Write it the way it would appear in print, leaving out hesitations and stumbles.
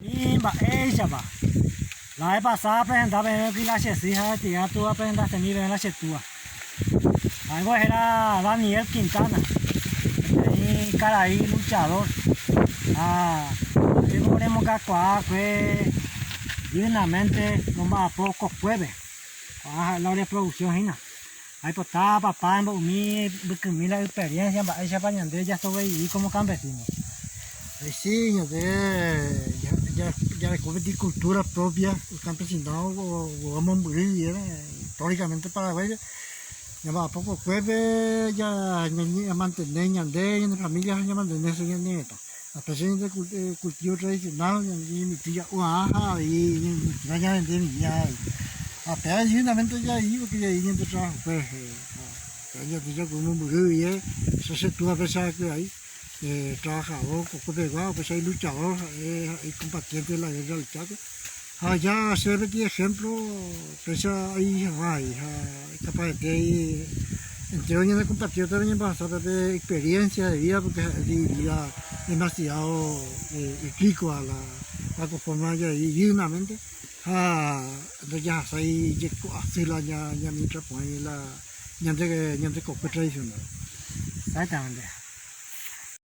Y va ella va. La vez pasada presentaba aquí la chesija de ya tú presentaste ni ven la chetua. Algo era Daniel Quintana. Ahí cara ahí luchador. Aquí ponemos cacoa que dignamente no va a poco jueves. La hora de producción hina. Ahí pues estaba papá en mi la experiencia ella para ya estoy como campesino. Sí, ya descubrí cultura propia, el campesinado, o vamos a morir, históricamente Paraguay, ya va a poco jueves, ya mantener, ya de familia, ya mantener su nieta. La presión de cultivo tradicional, y mi tía, y ya vendí mi ya. Apenas ya ahí, porque ya ahí en el trabajo, pues, ya como un morir, eso se tuvo a pesar que ahí. Trabajador, colega, pues hay luchador, hay combatiente de la guerra del Chaco. Allá hacer de ejemplo, pues ahí capaz de entre hoy en el compartido también bastante experiencia de vida, porque es vida demasiado rico a la conformar ya dignamente. Entonces ya ahí así la ya mientras pues la ya de tradicional. Exactamente.